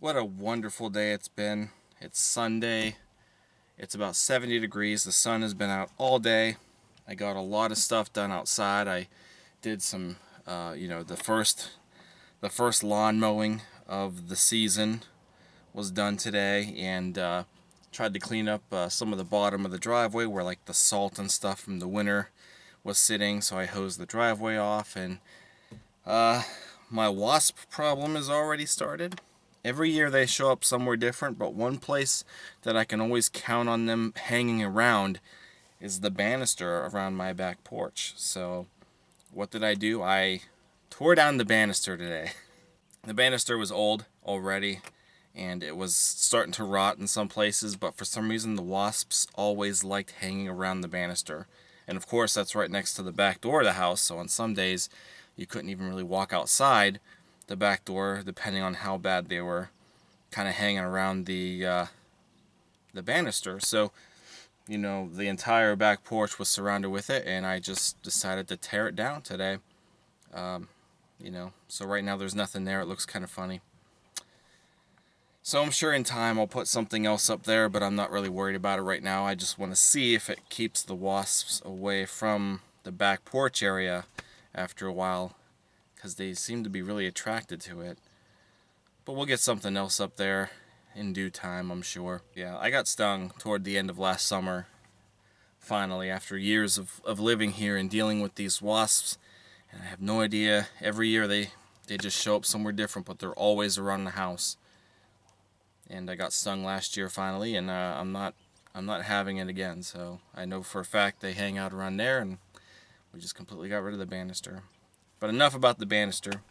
What a wonderful day it's been. It's Sunday. It's about 70 degrees. The sun has been out all day. I got a lot of stuff done outside. I did some, the first lawn mowing of the season was done today, and tried to clean up some of the bottom of the driveway where like the salt and stuff from the winter was sitting. So I hosed the driveway off, and my wasp problem has already started. Every year they show up somewhere different, but one place that I can always count on them hanging around is the banister around my back porch. So what did I do? I tore down the banister today. The banister was old already, and it was starting to rot in some places, but for some reason the wasps always liked hanging around the banister. And of course that's right next to the back door of the house, so on some days you couldn't even really walk outside the back door, depending on how bad they were kind of hanging around the banister. So, the entire back porch was surrounded with it, and I just decided to tear it down today. So right now there's nothing there. It looks kind of funny. So I'm sure in time I'll put something else up there, but I'm not really worried about it right now. I just want to see if it keeps the wasps away from the back porch area after a while, because they seem to be really attracted to it. But we'll get something else up there in due time, I'm sure. Yeah, I got stung toward the end of last summer, finally, after years of living here and dealing with these wasps. And I have no idea, every year they just show up somewhere different, but they're always around the house. And I got stung last year finally, and I'm not having it again. So I know for a fact they hang out around there, and we just completely got rid of the banister. But enough about the banister.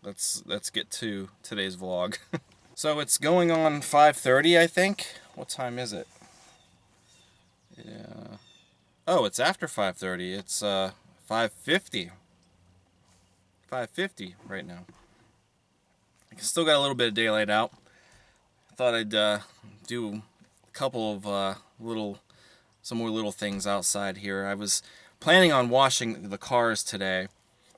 Let's get to today's vlog. So it's going on 5:30, I think. What time is it? Yeah. Oh, it's after 5:30. It's 5:50. 5:50 right now. I still got a little bit of daylight out. I thought I'd do a couple of some more little things outside here. I was planning on washing the cars today.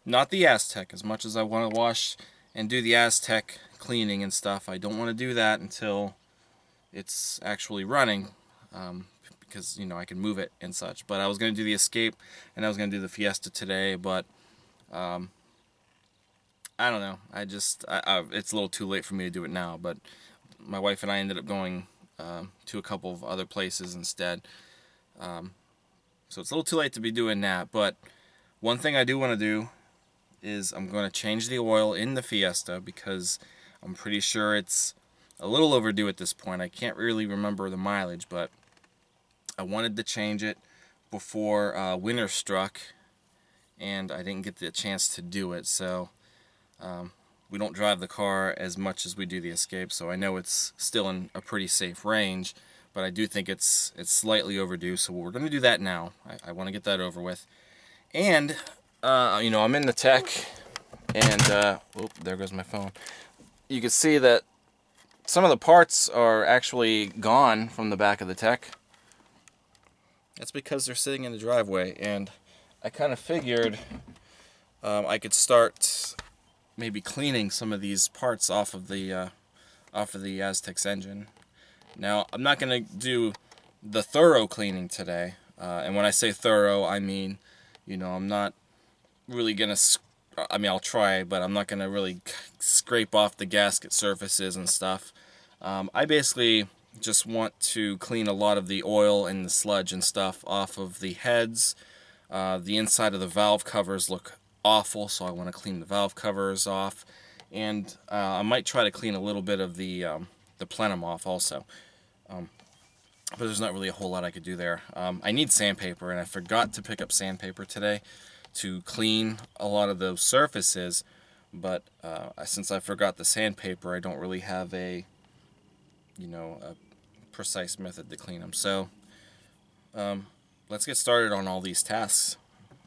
Not the Aztek, as much as I want to wash and do the Aztek cleaning and stuff. I don't want to do that until it's actually running, because, I can move it and such. But I was going to do the Escape, and I was going to do the Fiesta today, but I don't know. It's a little too late for me to do it now, but my wife and I ended up going to a couple of other places instead. So it's a little too late to be doing that, but one thing I do want to do is I'm going to change the oil in the Fiesta, because I'm pretty sure it's a little overdue at this point. I can't really remember the mileage, but I wanted to change it before winter struck, and I didn't get the chance to do it. So we don't drive the car as much as we do the Escape, so I know it's still in a pretty safe range, but I do think it's slightly overdue, so we're going to do that now. I want to get that over with. And I'm in the tech, and there goes my phone. You can see that some of the parts are actually gone from the back of the tech. That's because they're sitting in the driveway, and I kind of figured I could start maybe cleaning some of these parts off of the Aztek's engine. Now, I'm not going to do the thorough cleaning today, and when I say thorough, I mean, I'm not really going to, I'll try, but I'm not going to really scrape off the gasket surfaces and stuff. I basically just want to clean a lot of the oil and the sludge and stuff off of the heads. The inside of the valve covers look awful, so I want to clean the valve covers off. And I might try to clean a little bit of the plenum off also. But there's not really a whole lot I could do there. I need sandpaper, and I forgot to pick up sandpaper today to clean a lot of those surfaces, but since I forgot the sandpaper, I don't really have a precise method to clean them. So let's get started on all these tasks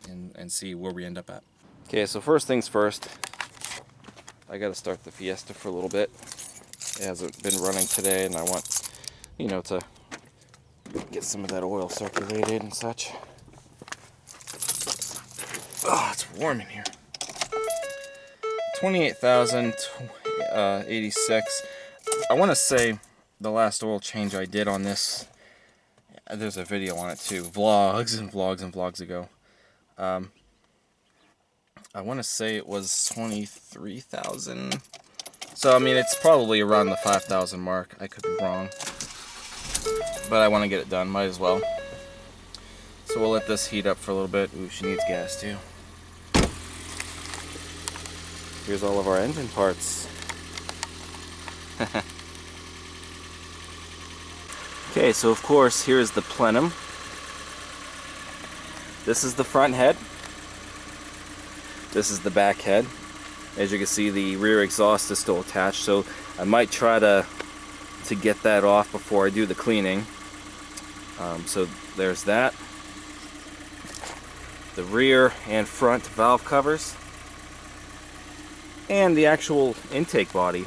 and see where we end up at. Okay, so first things first, I got to start the Fiesta for a little bit. It hasn't been running today, and I want to get some of that oil circulated and such. Oh, it's warm in here. 28,086. I want to say the last oil change I did on this, there's a video on it too, vlogs and vlogs and vlogs ago. I want to say it was 23,000. So I mean, it's probably around the 5,000 mark. I could be wrong, but I want to get it done. Might as well. So we'll let this heat up for a little bit. Ooh, she needs gas too. Here's all of our engine parts. Okay, so of course, here's the plenum. This is the front head. This is the back head. As you can see, the rear exhaust is still attached, so I might try to get that off before I do the cleaning. So there's that. The rear and front valve covers. And the actual intake body.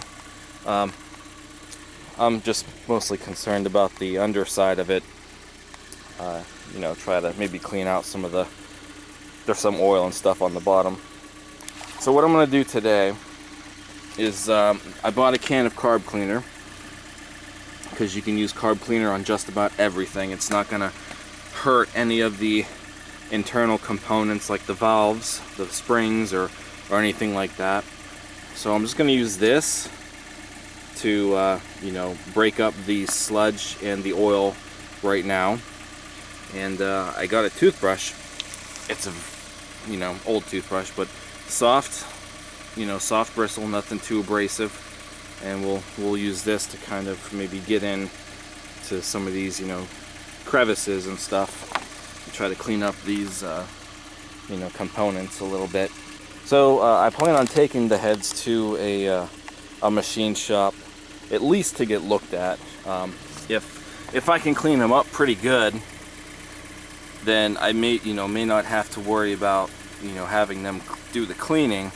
I'm just mostly concerned about the underside of it. You know, try to maybe clean out some of there's some oil and stuff on the bottom. So what I'm going to do today is I bought a can of carb cleaner, because you can use carb cleaner on just about everything. It's not going to hurt any of the internal components like the valves, the springs, or anything like that. So I'm just going to use this to you know, break up the sludge and the oil right now. And I got a toothbrush. It's a, you know, old toothbrush, but soft, you know, soft bristle, nothing too abrasive. And we'll use this to kind of maybe get in to some of these, you know, crevices and stuff, and try to clean up these you know, components a little bit. So I plan on taking the heads to a machine shop, at least to get looked at. If I can clean them up pretty good, then I may not have to worry about, you know, having them do the cleaning.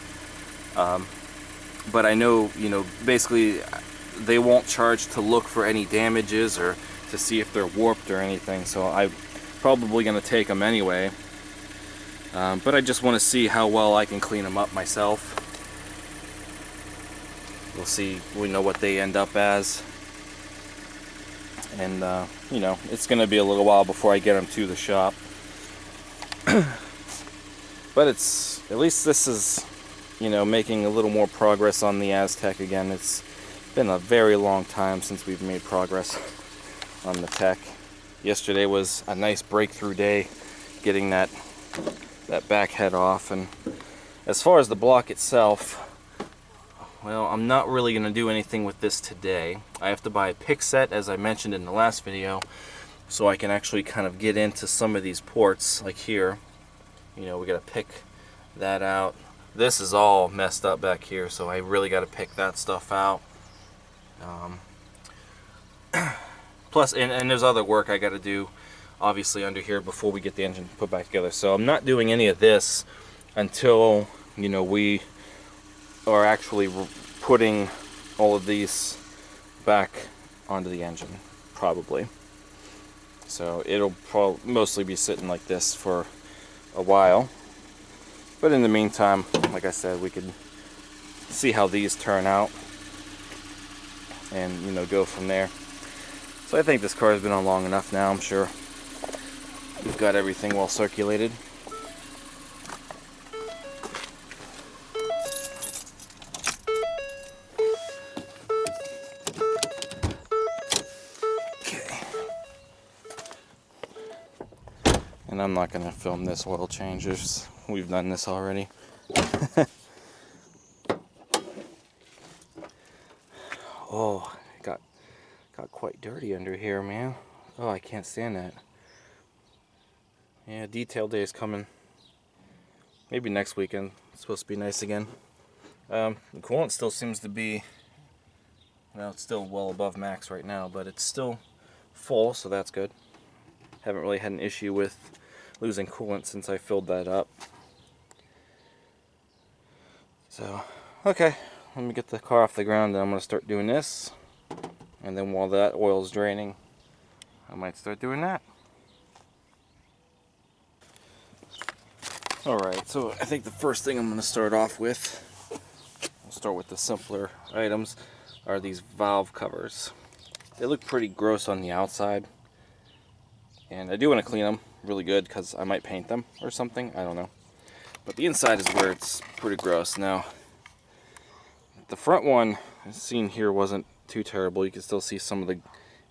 But I know, you know, basically they won't charge to look for any damages or to see if they're warped or anything, so I'm probably going to take them anyway. But I just want to see how well I can clean them up myself. We'll see, we know what they end up as. And, you know, it's going to be a little while before I get them to the shop. But it's, at least this is, you know, making a little more progress on the Aztek again. It's been a very long time since we've made progress on the tech. Yesterday was a nice breakthrough day, getting that back head off. And as far as the block itself, well, I'm not really going to do anything with this today. I have to buy a pick set, as I mentioned in the last video, so I can actually kind of get into some of these ports, like here. You know, we got to pick that out. This is all messed up back here, so I really got to pick that stuff out. Plus, and there's other work I got to do, obviously, under here before we get the engine put back together. So I'm not doing any of this until, you know, we are actually putting all of these back onto the engine, probably. So it'll mostly be sitting like this for a while. But in the meantime, like I said, we could see how these turn out and, you know, go from there. So I think this car has been on long enough now. I'm sure we've got everything well circulated. And I'm not going to film this oil changes. We've done this already. Oh, it got quite dirty under here, man. Oh, I can't stand that. Yeah, detail day is coming. Maybe next weekend. It's supposed to be nice again. The coolant still seems to be, well, it's still well above max right now, but it's still full, so that's good. Haven't really had an issue with losing coolant since I filled that up. So, okay, let me get the car off the ground and I'm going to start doing this. And then while that oil's draining, I might start doing that. Alright, so I think the first thing I'm going to start off with, I'll start with the simpler items. are these valve covers. They look pretty gross on the outside, and I do want to clean them really good because I might paint them or something, I don't know. But the inside is where it's pretty gross. Now, the front one seen here wasn't too terrible. You can still see some of the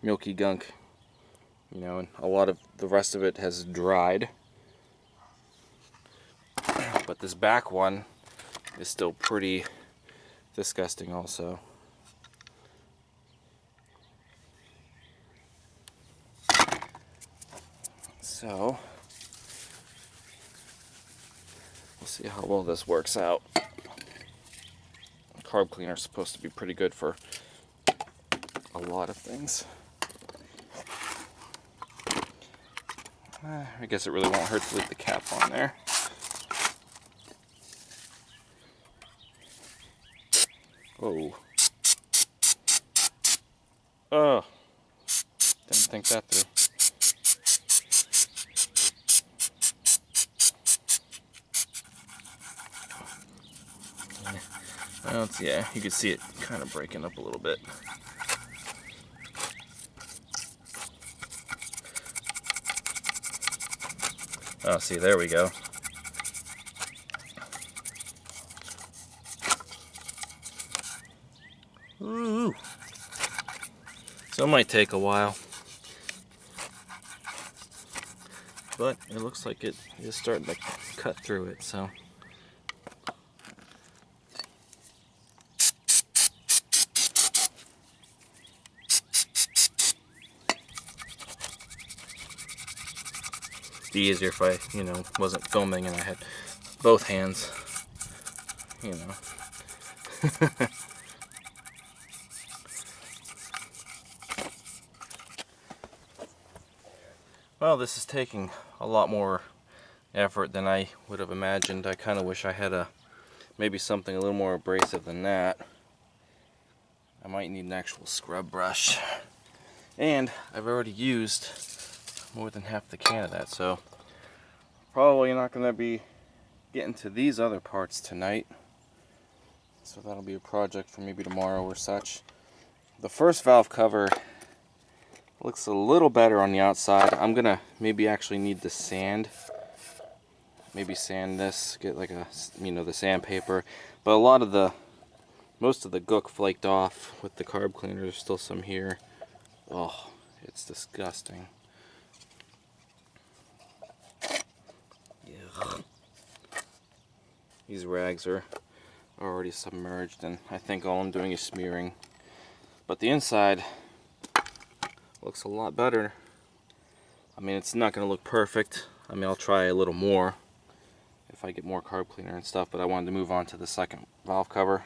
milky gunk, you know, and a lot of the rest of it has dried. But this back one is still pretty disgusting also. So, we'll see how well this works out. Carb cleaner is supposed to be pretty good for a lot of things. I guess it really won't hurt to leave the cap on there. Whoa. Oh. Didn't think that through. Well, yeah, you can see it kind of breaking up a little bit. Oh, see, there we go. Ooh. So it might take a while, but it looks like it is starting to cut through it, so. It'd be easier if I, you know, wasn't filming and I had both hands, you know. Well, this is taking a lot more effort than I would have imagined. I kind of wish I had maybe something a little more abrasive than that. I might need an actual scrub brush. And I've already used more than half the can of that, so probably not going to be getting to these other parts tonight. So that'll be a project for maybe tomorrow or such. The first valve cover looks a little better on the outside. I'm gonna maybe actually need the sand. Maybe sand this, get like a, you know, the sandpaper. But a lot of most of the gook flaked off with the carb cleaner. There's still some here. Oh, it's disgusting. Ugh. These rags are already submerged, and I think all I'm doing is smearing. But the inside looks a lot better. I mean, it's not going to look perfect. I mean, I'll try a little more if I get more carb cleaner and stuff, but I wanted to move on to the second valve cover.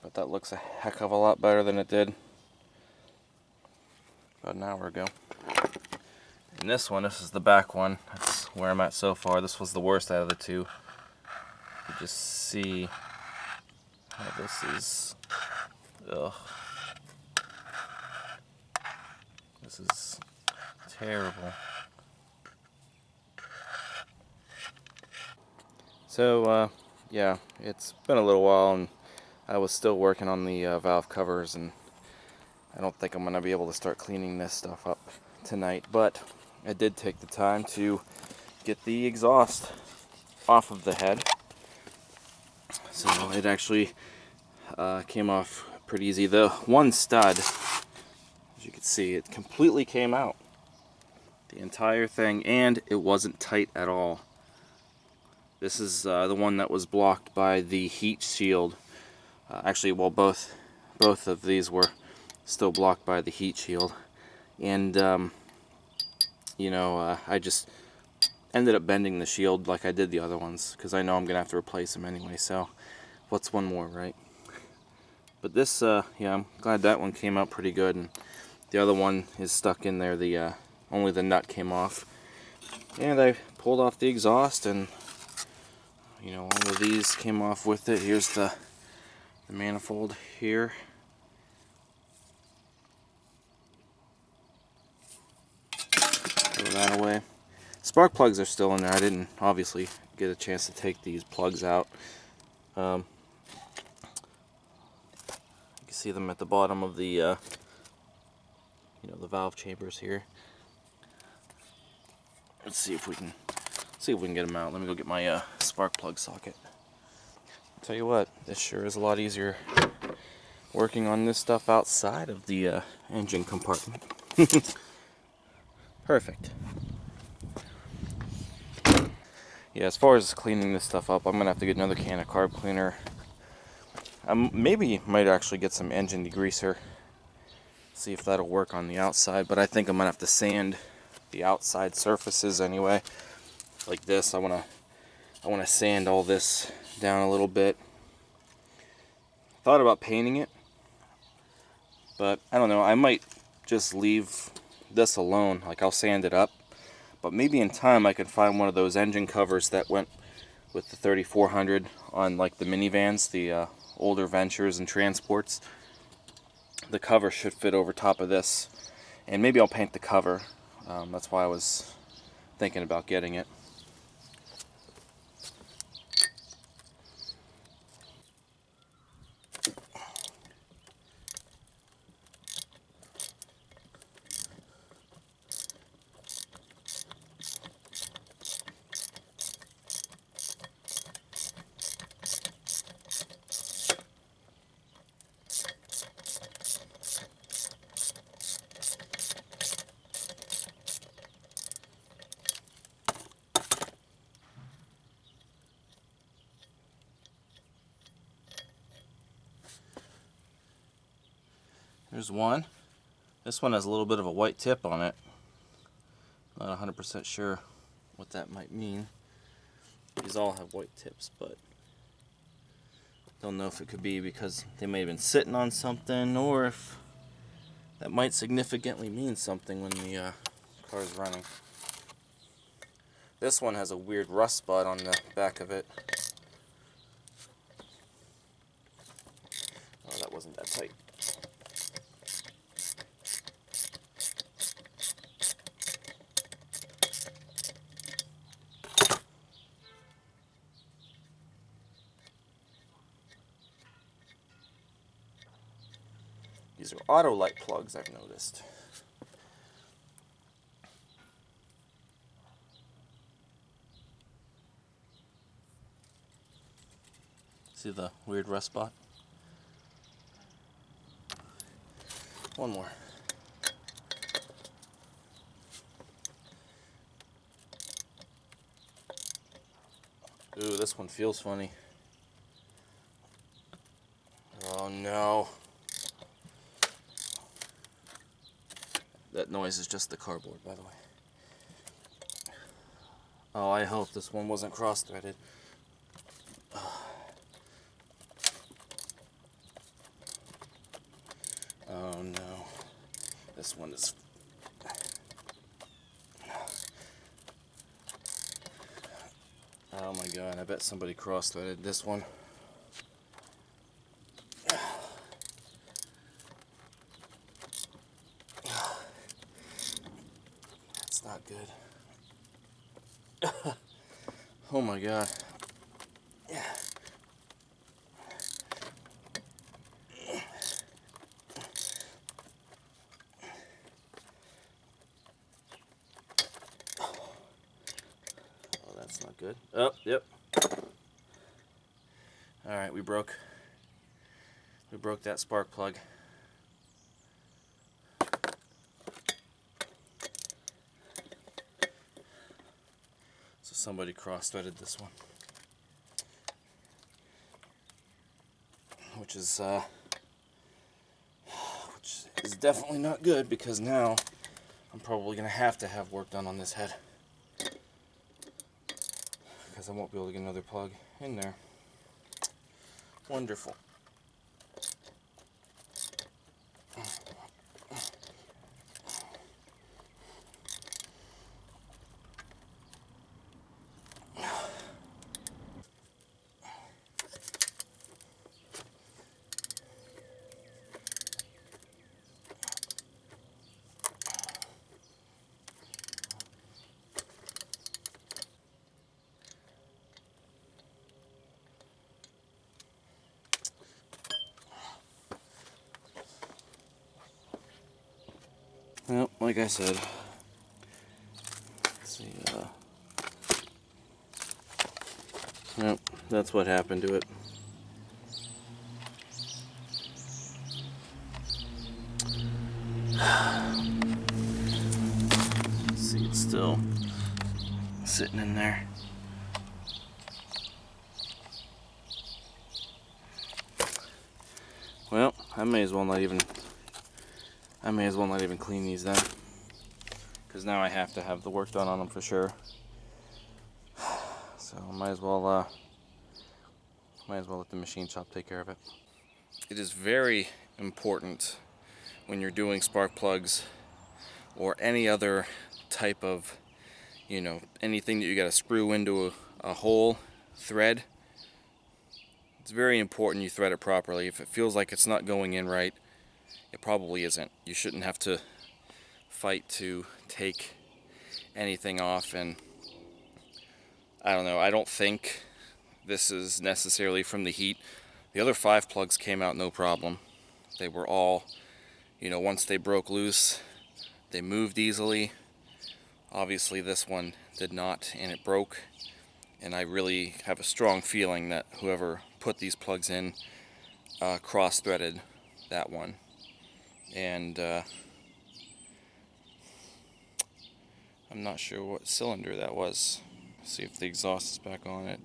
But that looks a heck of a lot better than it did about an hour ago. And this one, this is the back one. That's where I'm at so far. This was the worst out of the two. You just see how this is. Ugh. This is terrible. So, yeah, it's been a little while, and I was still working on the valve covers, and I don't think I'm going to be able to start cleaning this stuff up tonight, but I did take the time to get the exhaust off of the head. So it actually came off pretty easy. The one stud, as you can see, it completely came out. The entire thing, and it wasn't tight at all. This is the one that was blocked by the heat shield. Actually, well, both of these were still blocked by the heat shield. And, you know, I just ended up bending the shield like I did the other ones, because I know I'm going to have to replace them anyway, so what's one more, right? But this, yeah, I'm glad that one came out pretty good, and the other one is stuck in there. The only the nut came off. And I pulled off the exhaust, and, you know, all of these came off with it. Here's the manifold here. Throw that away. Spark plugs are still in there. I didn't obviously get a chance to take these plugs out. You can see them at the bottom of the, you know, the valve chambers here. Let's see if we can get them out. Let me go get my spark plug socket. I'll tell you what, this sure is a lot easier working on this stuff outside of the engine compartment. Perfect. Yeah, as far as cleaning this stuff up, I'm gonna have to get another can of carb cleaner. Maybe might actually get some engine degreaser. See if that'll work on the outside, but I think I'm gonna have to sand the outside surfaces anyway. Like this, I wanna sand all this down a little bit. Thought about painting it, but I don't know. I might just leave this alone. Like, I'll sand it up, but maybe in time I could find one of those engine covers that went with the 3400 on like the minivans, the older Ventures and Transports. The cover should fit over top of this, and maybe I'll paint the cover. That's why I was thinking about getting it. There's one. This one has a little bit of a white tip on it. Not 100% sure what that might mean. These all have white tips, but don't know if it could be because they may have been sitting on something, or if that might significantly mean something when the car's running. This one has a weird rust spot on the back of it. Oh, that wasn't that tight. These are auto light plugs, I've noticed. See the weird rust spot? One more. Ooh, this one feels funny. Oh no. That noise is just the cardboard, by the way. Oh, I hope this one wasn't cross-threaded. Oh no. This one is... Oh my god, I bet somebody cross-threaded this one. That's not good. Oh my god. Oh, that's not good. Oh, yep. Alright, we broke that spark plug. So somebody cross-threaded this one. Which is definitely not good, because now I'm probably going to have work done on this head, because I won't be able to get another plug in there. Wonderful. like I said, let's see, nope, that's what happened to it. See, it's still sitting in there. Well, I may as well not even clean these then, because now I have to have the work done on them for sure. So might as well let the machine shop take care of it. It is very important when you're doing spark plugs or any other type of, anything that you got to screw into a hole thread. It's very important you thread it properly. If it feels like it's not going in right, it probably isn't. You shouldn't have to fight to take anything off. And I don't know, I don't think this is necessarily from the heat. The other 5 plugs came out no problem. They were all, once they broke loose, they moved easily. Obviously this one did not, and it broke. And I really have a strong feeling that whoever put these plugs in cross-threaded that one. And I'm not sure what cylinder that was. See if the exhaust is back on it.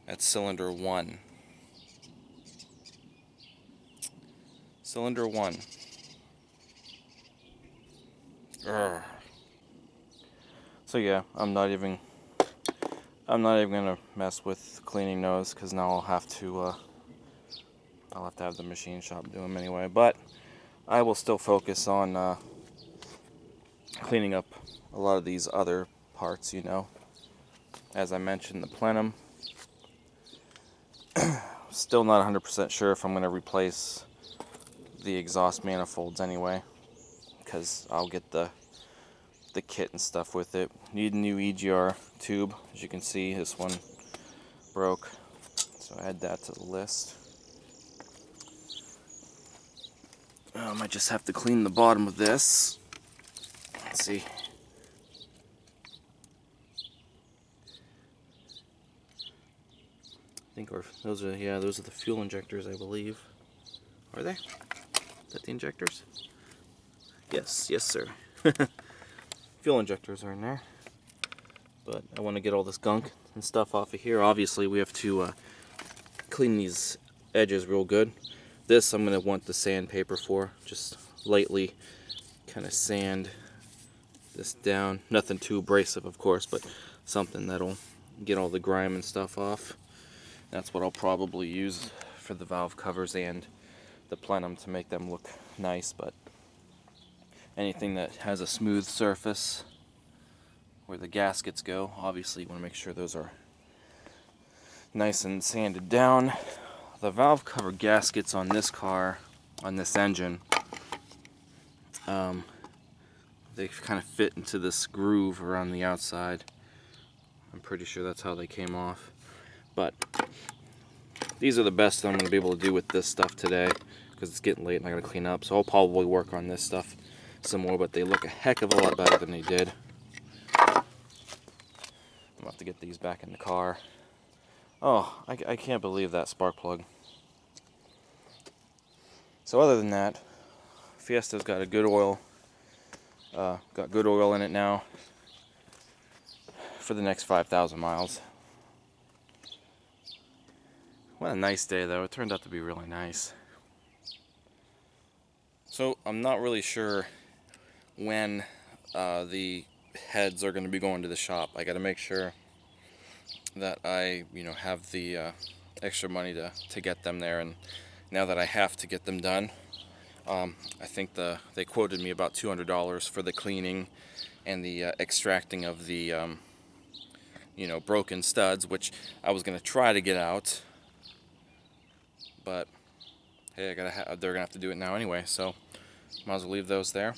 That's cylinder 1. Cylinder 1. Urgh. So yeah, I'm not even gonna mess with cleaning those, because now I'll have to have the machine shop do them anyway. But I will still focus on cleaning up a lot of these other parts. As I mentioned, the plenum. Still not 100% sure if I'm going to replace the exhaust manifolds anyway, because I'll get the kit and stuff with it. Need a new EGR tube. As you can see, this one broke, so add that to the list. I might just have to clean the bottom of this. Let's see. I think those are the fuel injectors, I believe. Are they? Is that the injectors? Yes, sir. Fuel injectors are in there. But I want to get all this gunk and stuff off of here. Obviously, we have to clean these edges real good. This I'm going to want the sandpaper for. Just lightly kind of sand this down. Nothing too abrasive, of course, but something that'll get all the grime and stuff off. That's what I'll probably use for the valve covers and the plenum to make them look nice. But anything that has a smooth surface where the gaskets go, obviously you want to make sure those are nice and sanded down. The valve cover gaskets on this car, on this engine, they kind of fit into this groove around the outside. I'm pretty sure that's how they came off. But these are the best I'm going to be able to do with this stuff today, because it's getting late and I got to clean up. So I'll probably work on this stuff some more, but they look a heck of a lot better than they did. I'm going to have to get these back in the car. Oh, I can't believe that spark plug. So other than that, Fiesta's got a good oil. Got good oil in it now for the next 5,000 miles. What a nice day, though. It turned out to be really nice. So I'm not really sure when the heads are going to be going to the shop. I got to make sure that I, have the extra money to get them there. And now that I have to get them done, I think they quoted me about $200 for the cleaning and the extracting of the broken studs, which I was going to try to get out. But hey, they're gonna have to do it now anyway, so might as well leave those there.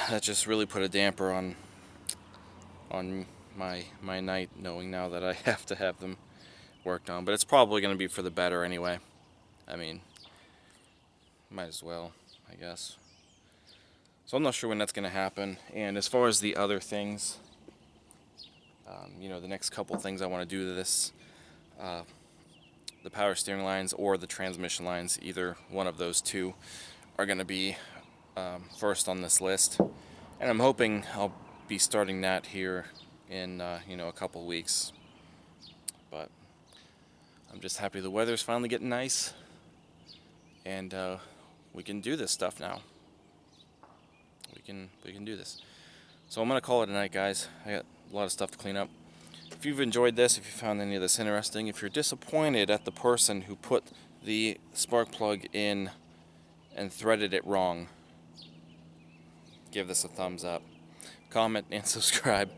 That just really put a damper on my night, knowing now that I have to have them worked on. But it's probably gonna be for the better anyway. I mean, might as well, I guess. So I'm not sure when that's going to happen. And as far as the other things, you know, the next couple things I want to do to this, the power steering lines or the transmission lines, either one of those two, are going to be first on this list. And I'm hoping I'll be starting that here in you know, a couple weeks. But I'm just happy the weather's finally getting nice, and we can do this stuff now. We can do this. So I'm gonna call it a night, guys. I got a lot of stuff to clean up. If you've enjoyed this, if you found any of this interesting, if you're disappointed at the person who put the spark plug in and threaded it wrong, give this a thumbs up, comment, and subscribe.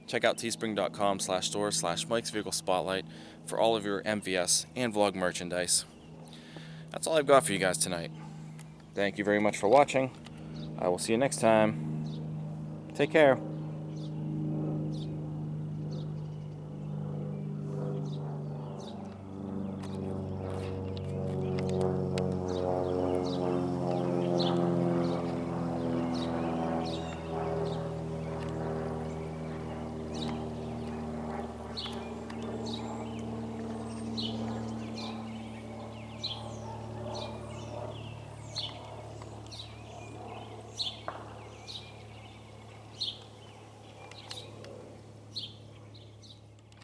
Check out teespring.com/store/Mike's Vehicle Spotlight for all of your MVS and vlog merchandise. That's all I've got for you guys tonight. Thank you very much for watching. I will see you next time. Take care.